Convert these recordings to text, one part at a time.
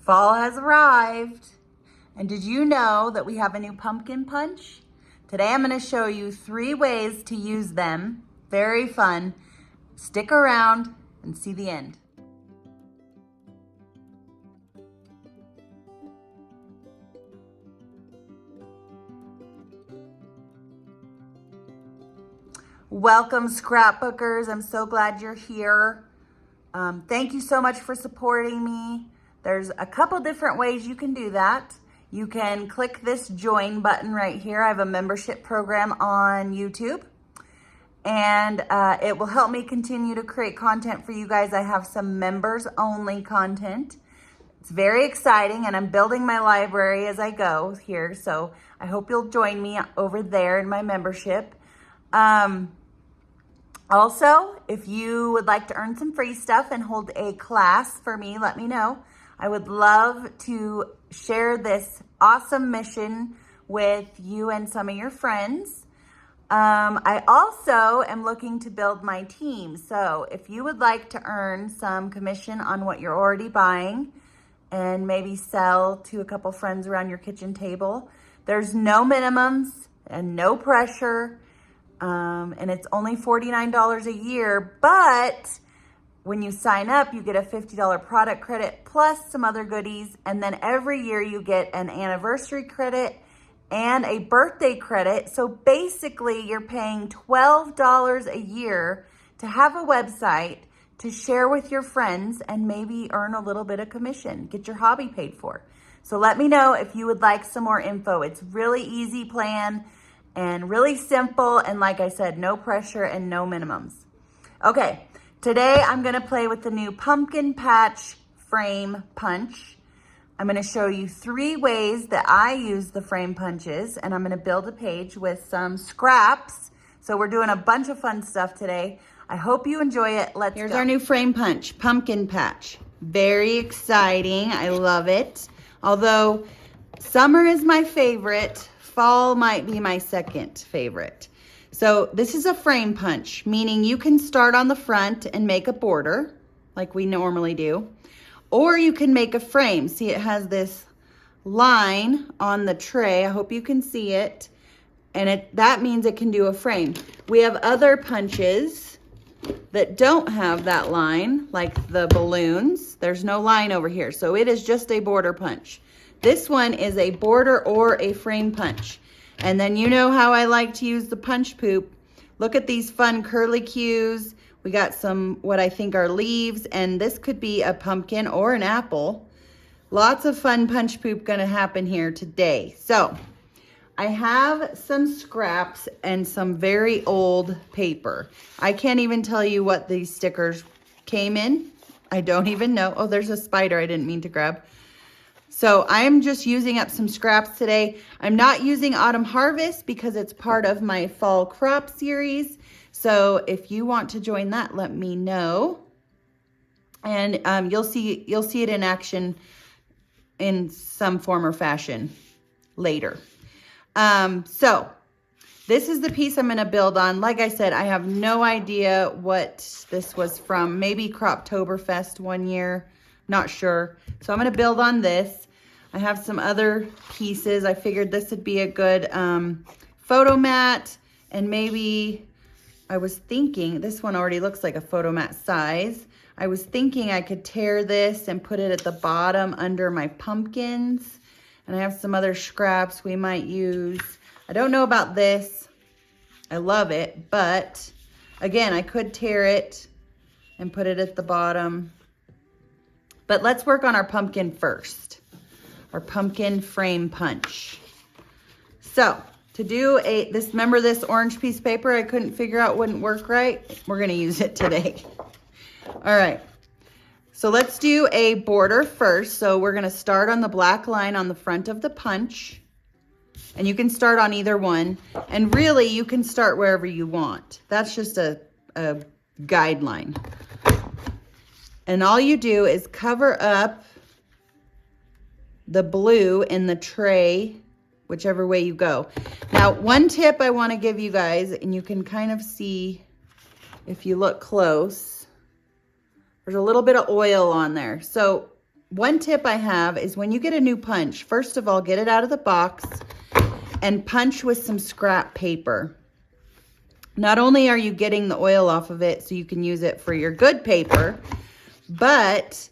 Fall has arrived. And did you know that we have a new pumpkin punch? Today I'm going to show you 3 ways to use them. Very fun. Stick around and see the end. Welcome, scrapbookers. I'm so glad you're here. Thank you so much for supporting me. There's a couple different ways you can do that. You can click this join button right here. I have a membership program on YouTube, and it will help me continue to create content for you guys. I have some members only content. It's very exciting, and I'm building my library as I go here. So I hope you'll join me over there in my membership. Also, if you would like to earn some free stuff and hold a class for me, let me know. I would love to share this awesome mission with you and some of your friends. I also am looking to build my team. So if you would like to earn some commission on what you're already buying and maybe sell to a couple friends around your kitchen table, there's no minimums and no pressure. And it's only $49 a year, but when you sign up, you get a $50 product credit plus some other goodies. And then every year you get an anniversary credit and a birthday credit. So basically you're paying $12 a year to have a website to share with your friends and maybe earn a little bit of commission, get your hobby paid for. So let me know if you would like some more info. It's really easy plan and really simple. And like I said, no pressure and no minimums. Okay. Today, I'm gonna play with the new pumpkin patch frame punch. I'm gonna show you 3 ways that I use the frame punches, and I'm gonna build a page with some scraps. So we're doing a bunch of fun stuff today. I hope you enjoy it. Here's our new frame punch, pumpkin patch. Very exciting, I love it. Although summer is my favorite, fall might be my second favorite. So this is a frame punch, meaning you can start on the front and make a border like we normally do, or you can make a frame. See, it has this line on the tray. I hope you can see it. And that means it can do a frame. We have other punches that don't have that line, like the balloons. There's no line over here, so it is just a border punch. This one is a border or a frame punch. And then you know how I like to use the punch poop. Look at these fun curly cues. We got some what I think are leaves, and this could be a pumpkin or an apple. Lots of fun punch poop gonna happen here today. So I have some scraps and some very old paper. I can't even tell you what these stickers came in. I don't even know. Oh, there's a spider I didn't mean to grab. So I'm just using up some scraps today. I'm not using Autumn Harvest because it's part of my fall crop series. So if you want to join that, let me know. And you'll see it in action in some form or fashion later. So this is the piece I'm going to build on. Like I said, I have no idea what this was from. Maybe Croptoberfest one year. Not sure. So I'm going to build on this. I have some other pieces. I figured this would be a good photo mat. And maybe I was thinking, this one already looks like a photo mat size. I was thinking I could tear this and put it at the bottom under my pumpkins. And I have some other scraps we might use. I don't know about this. I love it. But again, I could tear it and put it at the bottom. But let's work on our pumpkin first, our pumpkin frame punch. So to do remember this orange piece of paper I couldn't figure out wouldn't work right? We're gonna use it today. All right, so let's do a border first. So we're gonna start on the black line on the front of the punch. And you can start on either one. And really you can start wherever you want. That's just a guideline. And all you do is cover up the blue in the tray, whichever way you go. Now, one tip I want to give you guys, and you can kind of see if you look close, there's a little bit of oil on there. So one tip I have is when you get a new punch, first of all, get it out of the box and punch with some scrap paper. Not only are you getting the oil off of it so you can use it for your good paper, but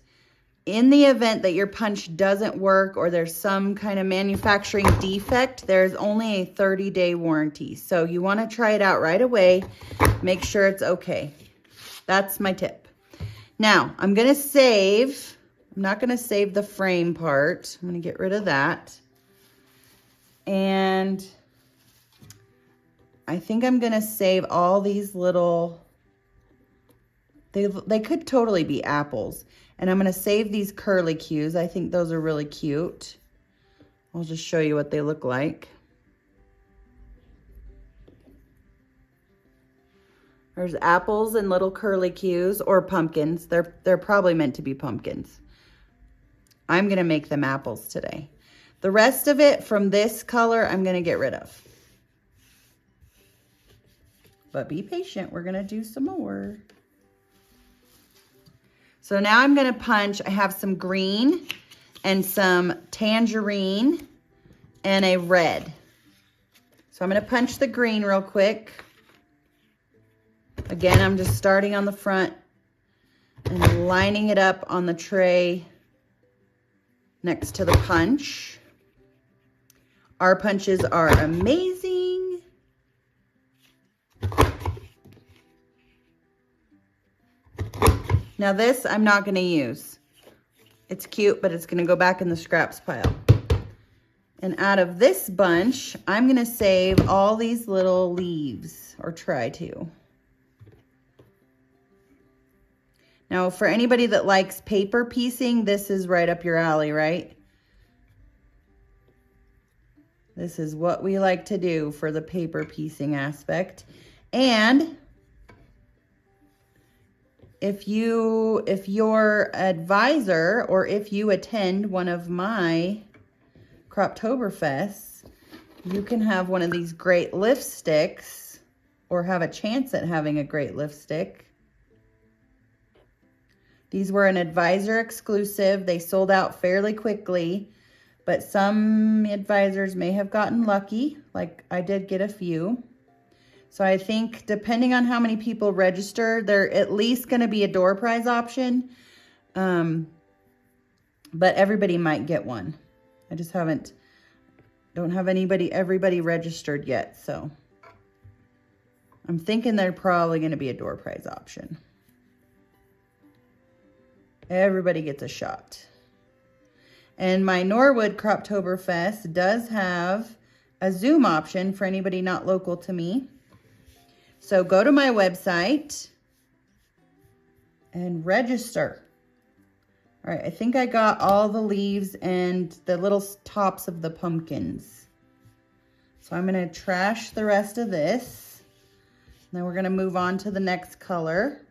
in the event that your punch doesn't work or there's some kind of manufacturing defect, there's only a 30-day warranty. So you want to try it out right away. Make sure it's okay. That's my tip. Now, I'm going to save, I'm not going to save the frame part. I'm going to get rid of that. And I think I'm going to save all these little, they could totally be apples. And I'm going to save these curlicues. I think those are really cute. I'll just show you what they look like. There's apples and little curlicues or pumpkins. They're probably meant to be pumpkins. I'm going to make them apples today. The rest of it from this color, I'm going to get rid of. But be patient. We're going to do some more. So now I'm going to punch. I have some green and some tangerine and a red. So I'm going to punch the green real quick. Again, I'm just starting on the front and lining it up on the tray next to the punch. Our punches are amazing. Now this I'm not going to use. It's cute, but it's going to go back in the scraps pile. And out of this bunch, I'm going to save all these little leaves, or try to. Now, for anybody that likes paper piecing, this is right up your alley, right? This is what we like to do for the paper piecing aspect. And if your advisor, or if you attend one of my Croptoberfests, you can have one of these great lift sticks, or have a chance at having a great lift stick. These were an advisor exclusive. They sold out fairly quickly, but some advisors may have gotten lucky, like I did get a few. So I think depending on how many people register, they're at least going to be a door prize option. But everybody might get one. I just don't have everybody registered yet. So I'm thinking they're probably going to be a door prize option. Everybody gets a shot. And my Norwood Croptoberfest does have a Zoom option for anybody not local to me. So go to my website and register. All right, I think I got all the leaves and the little tops of the pumpkins. So I'm going to trash the rest of this. Then we're going to move on to the next color.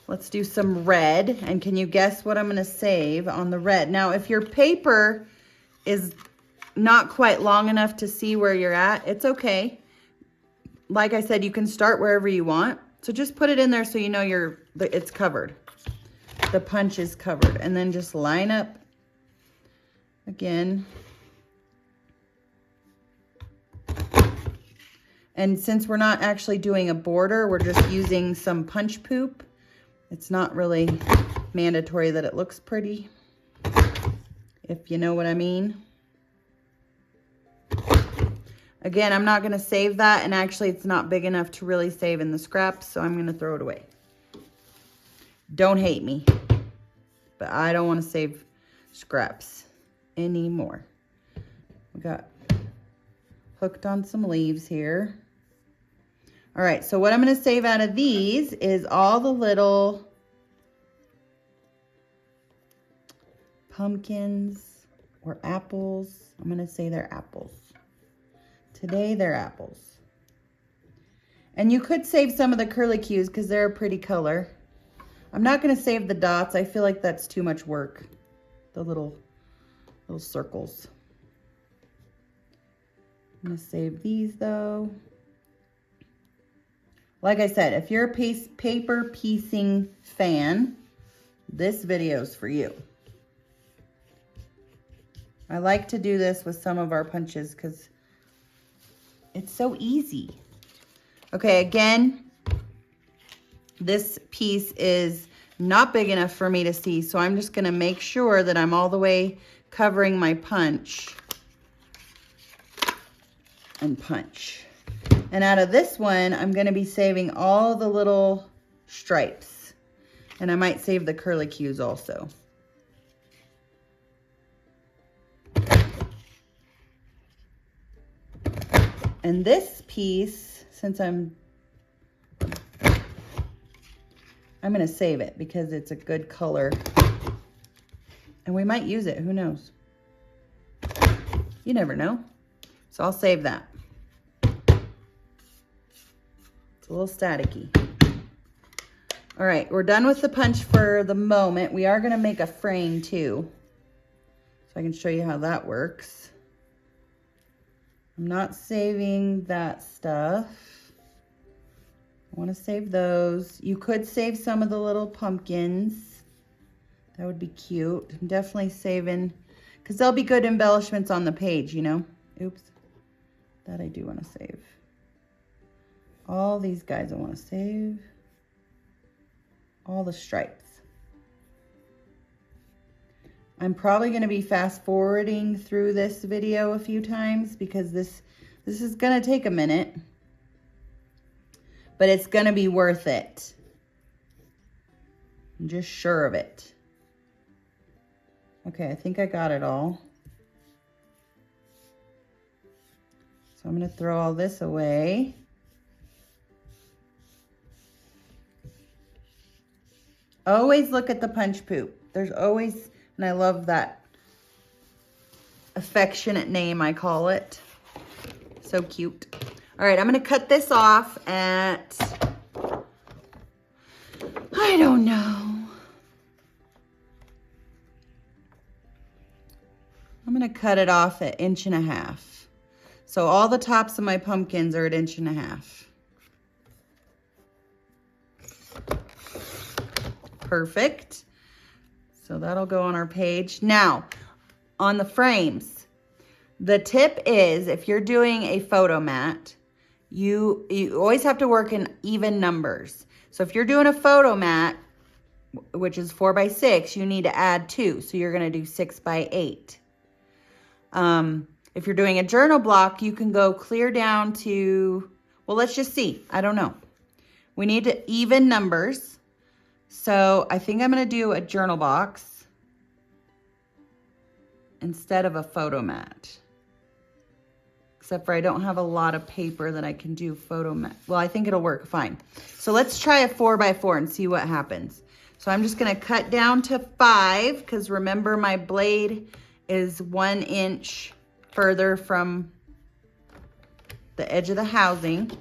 Let's do some red. And can you guess what I'm going to save on the red? Now, if your paper is not quite long enough to see where you're at, it's okay. Like I said, you can start wherever you want. So just put it in there so you know it's covered. The punch is covered. And then just line up again. And since we're not actually doing a border, we're just using some punch poop. It's not really mandatory that it looks pretty, if you know what I mean. Again, I'm not going to save that, and actually it's not big enough to really save in the scraps, so I'm going to throw it away. Don't hate me, but I don't want to save scraps anymore. We got hooked on some leaves here. All right, so what I'm going to save out of these is all the little pumpkins or apples. I'm going to say they're apples. Today, they're apples. And you could save some of the curlicues because they're a pretty color. I'm not going to save the dots. I feel like that's too much work. The little circles. I'm going to save these though. Like I said, if you're a paper piecing fan, this video is for you. I like to do this with some of our punches because it's so easy. Okay, again, this piece is not big enough for me to see, so I'm just gonna make sure that I'm all the way covering my punch and punch. And out of this one, I'm gonna be saving all the little stripes. And I might save the curlicues also. And this piece, since I'm gonna save it because it's a good color. And we might use it, who knows? You never know. So I'll save that. It's a little staticky. All right, we're done with the punch for the moment. We are gonna make a frame too. So I can show you how that works. I'm not saving that stuff. I wanna save those. You could save some of the little pumpkins. That would be cute. I'm definitely saving, because there'll be good embellishments on the page, you know? Oops, that I do wanna save. All these guys I wanna save. All the stripes. I'm probably gonna be fast forwarding through this video a few times because this is gonna take a minute, but it's gonna be worth it. I'm just sure of it. Okay, I think I got it all. So I'm gonna throw all this away. Always look at the punch poop. There's always, and I love that affectionate name I call it. So cute. All right, I'm gonna cut this off at, I don't know. I'm gonna cut it off at 1.5 inches. So all the tops of my pumpkins are at 1.5 inches. Perfect. So that'll go on our page. Now, on the frames, the tip is if you're doing a photo mat, you always have to work in even numbers. So if you're doing a photo mat, which is 4 by 6, you need to add 2. So you're gonna do 6 by 8. If you're doing a journal block, you can go clear down to, well, let's just see. I don't know. We need to even numbers. So I think I'm gonna do a journal box instead of a photo mat. Except for I don't have a lot of paper that I can do photo mat. Well, I think it'll work fine. So let's try a 4 by 4 and see what happens. So I'm just gonna cut down to 5 because remember my blade is 1 inch further from the edge of the housing.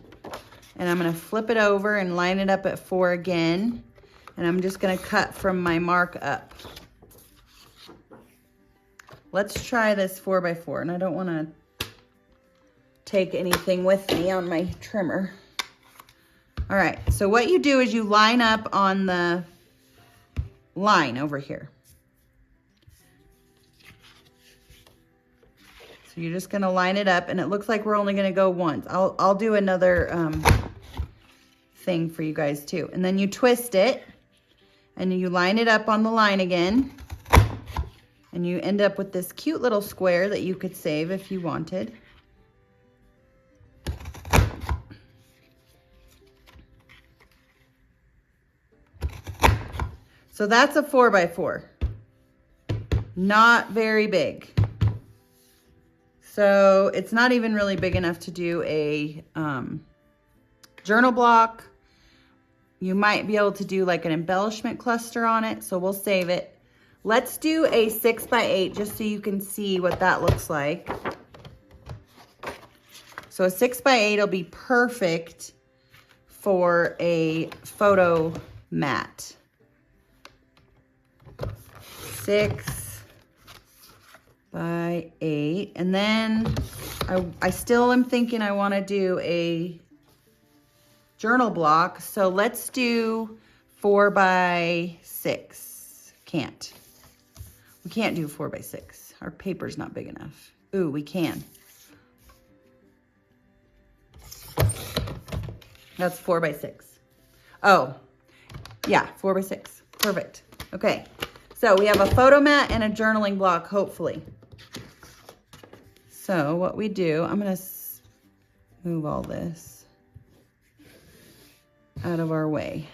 And I'm gonna flip it over and line it up at 4 again. And I'm just gonna cut from my mark up. Let's try this 4 by 4, and I don't wanna take anything with me on my trimmer. All right, so what you do is you line up on the line over here. So you're just gonna line it up, and it looks like we're only gonna go once. I'll do another thing for you guys too. And then you twist it, and you line it up on the line again, and you end up with this cute little square that you could save if you wanted. So that's a 4 by 4. Not very big. So it's not even really big enough to do a journal block. You might be able to do like an embellishment cluster on it, so we'll save it. Let's do a 6 by 8 just so you can see what that looks like. So a 6 by 8 will be perfect for a photo mat. 6 by 8, and then I still am thinking I want to do a journal block. So let's do 4 by 6. Can't. We can't do 4 by 6. Our paper's not big enough. Ooh, we can. That's 4 by 6. Oh, yeah, 4 by 6. Perfect. Okay, so we have a photo mat and a journaling block, hopefully. So what we do, I'm gonna move all this out of our way.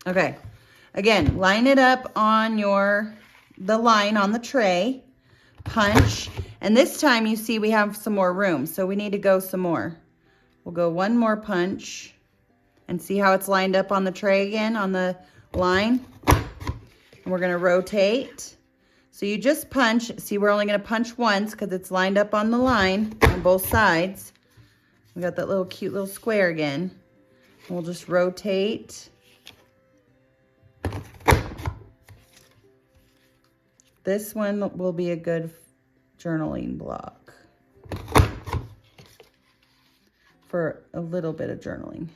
Okay, again, line it up on the line on the tray, punch, and this time you see we have some more room, so we need to go some more. We'll go one more punch and see how it's lined up on the tray again, on the line. And we're gonna rotate. So you just punch, see we're only gonna punch once because it's lined up on the line on both sides. We got that little cute little square again. And we'll just rotate. This one will be a good journaling block for a little bit of journaling.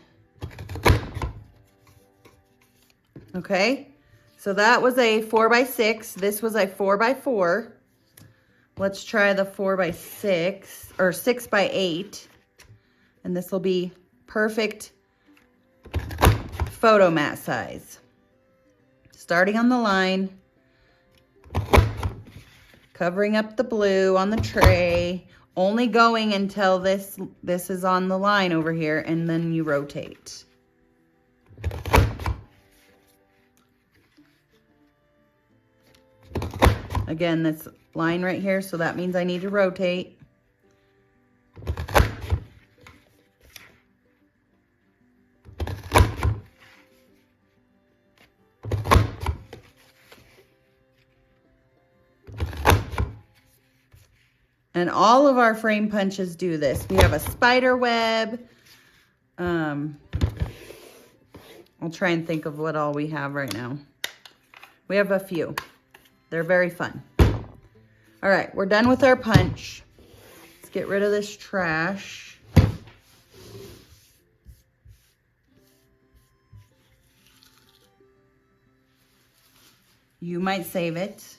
Okay, so that was a 4 by 6. This was a 4 by 4. Let's try the 4 by 6 or 6 by 8. And this will be perfect photo mat size. Starting on the line, covering up the blue on the tray, only going until this is on the line over here, and then you rotate. Again, this line right here, so that means I need to rotate. And all of our frame punches do this. We have a spider web. I'll try and think of what all we have right now. We have a few. They're very fun. All right, we're done with our punch. Let's get rid of this trash. You might save it.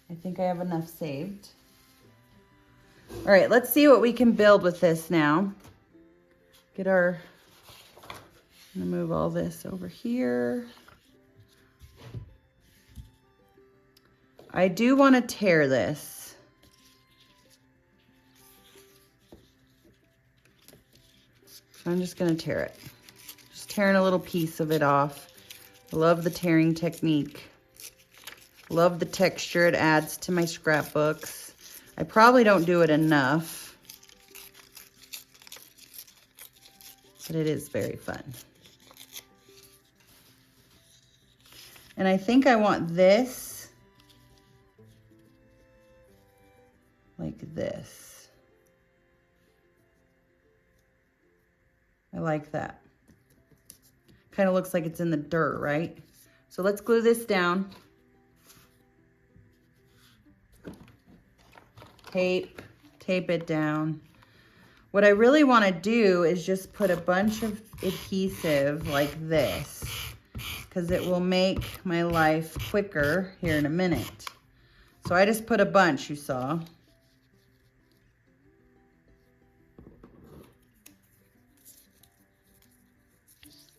I think I have enough saved. All right, let's see what we can build with this now. I'm gonna move all this over here. I do want to tear this. So I'm just gonna tear it. Just tearing a little piece of it off. I love the tearing technique. Love the texture it adds to my scrapbooks. I probably don't do it enough, but it is very fun. And I think I want this like this. I like that. Kind of looks like it's in the dirt, right? So let's glue this down. Tape it down. What I really want to do is just put a bunch of adhesive like this, because it will make my life quicker here in a minute. So I just put a bunch, you saw.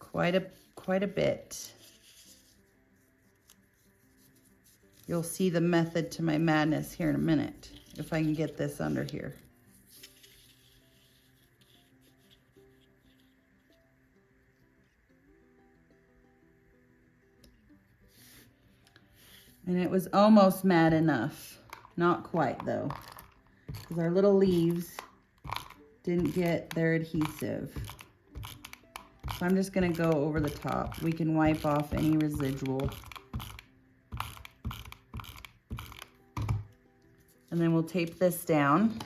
Quite a bit. You'll see the method to my madness here in a minute, if I can get this under here. And it was almost mad enough. Not quite though, because our little leaves didn't get their adhesive. So I'm just gonna go over the top. We can wipe off any residual. And then we'll tape this down.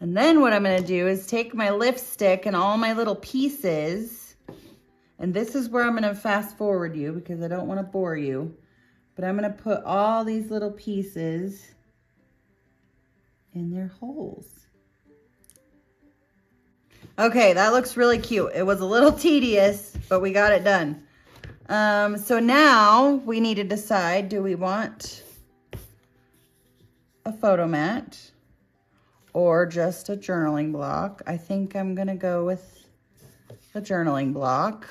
And then what I'm gonna do is take my lift stick and all my little pieces, and this is where I'm gonna fast forward you because I don't wanna bore you, but I'm gonna put all these little pieces in their holes. Okay, that looks really cute. It was a little tedious, but we got it done. So now we need to decide, do we want a photo mat or just a journaling block? I think I'm gonna go with the journaling block.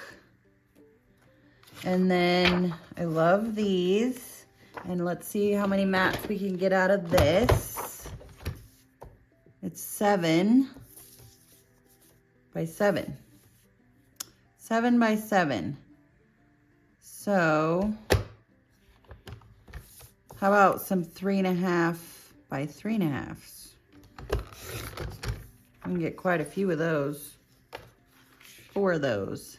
And then I love these. And let's see how many mats we can get out of this. It's 7 by 7. 7 by 7. So how about some 3.5 by 3.5s? I can get quite a few of those. 4 of those.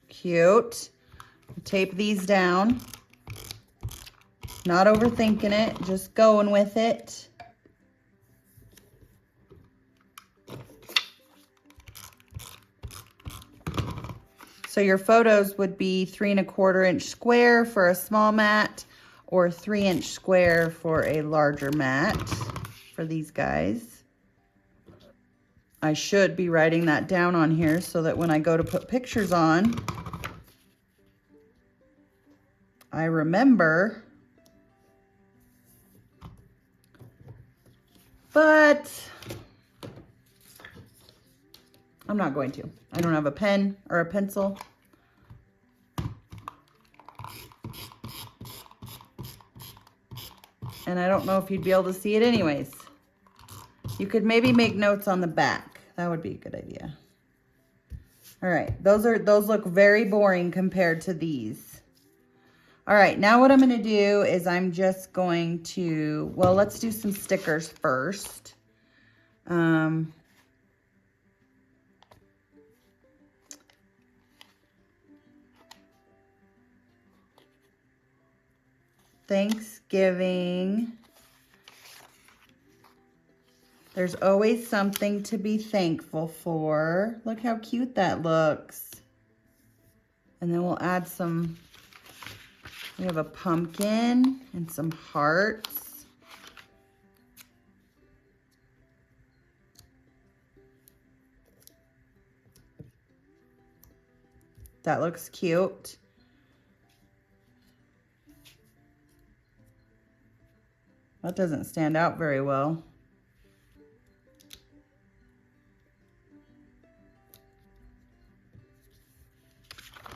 Cute. Tape these down. Not overthinking it, just going with it. So your photos would be 3¼ inch square for a small mat or 3-inch square for a larger mat for these guys. I should be writing that down on here so that when I go to put pictures on, I remember. But I'm not going to. I don't have a pen or a pencil. And I don't know if you'd be able to see it anyways. You could maybe make notes on the back. That would be a good idea. All right, those look very boring compared to these. All right, now what I'm gonna do is I'm just going to, well, let's do some stickers first. Thanksgiving. There's always something to be thankful for. Look how cute that looks. And then we'll add some, we have a pumpkin and some hearts. That looks cute. That doesn't stand out very well.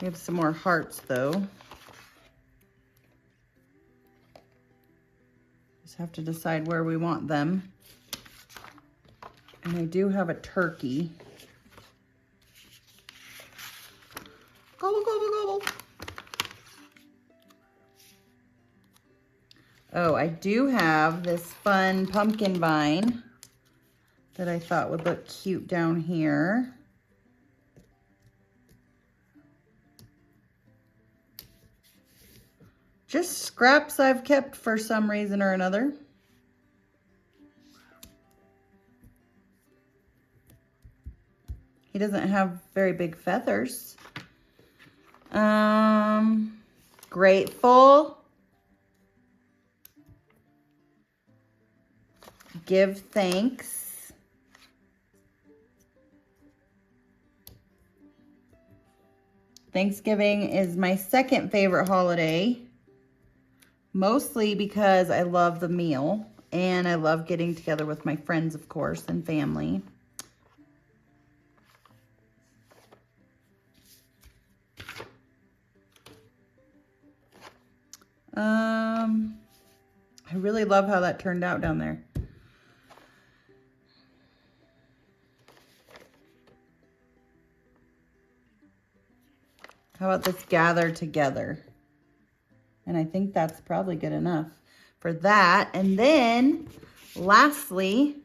We have some more hearts though. Just have to decide where we want them. And I do have a turkey. Gobble, gobble, gobble. Oh, I do have this fun pumpkin vine that I thought would look cute down here. Just scraps I've kept for some reason or another. He doesn't have very big feathers. Grateful. Give thanks. Thanksgiving is my second favorite holiday, mostly because I love the meal and I love getting together with my friends, of course, and family. I really love how that turned out down there. How about this gather together? And I think that's probably good enough for that. And then lastly,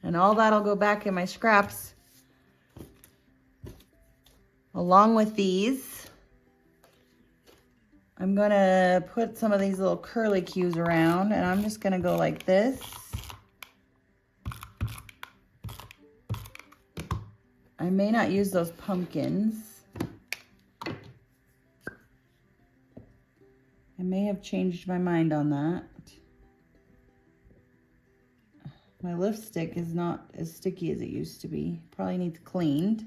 and all that'll go back in my scraps along with these. I'm gonna put some of these little curly cues around, and I'm just gonna go like this. I may not use those pumpkins. I may have changed my mind on that. My lipstick is not as sticky as it used to be. Probably needs cleaned.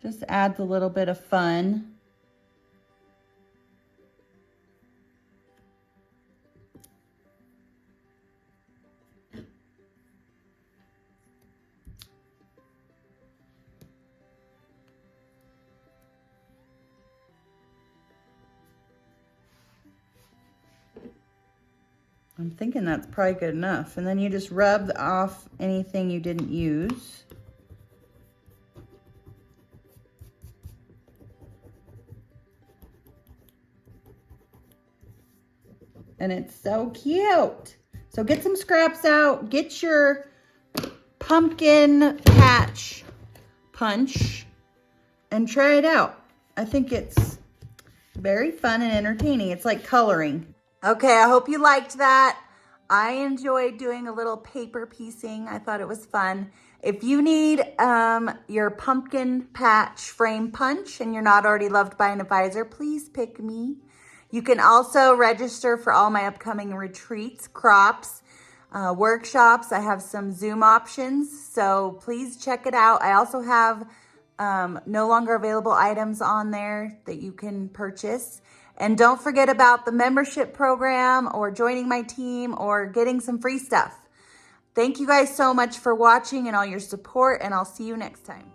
Just adds a little bit of fun. I'm thinking that's probably good enough. And then you just rub off anything you didn't use. And it's so cute. So get some scraps out, get your pumpkin patch punch and try it out. I think it's very fun and entertaining. It's like coloring. Okay, I hope you liked that. I enjoyed doing a little paper piecing. I thought it was fun. If you need your pumpkin patch frame punch and you're not already loved by an advisor, please pick me. You can also register for all my upcoming retreats, crops, workshops. I have some Zoom options, so please check it out. I also have no longer available items on there that you can purchase. And don't forget about the membership program or joining my team or getting some free stuff. Thank you guys so much for watching and all your support, and I'll see you next time.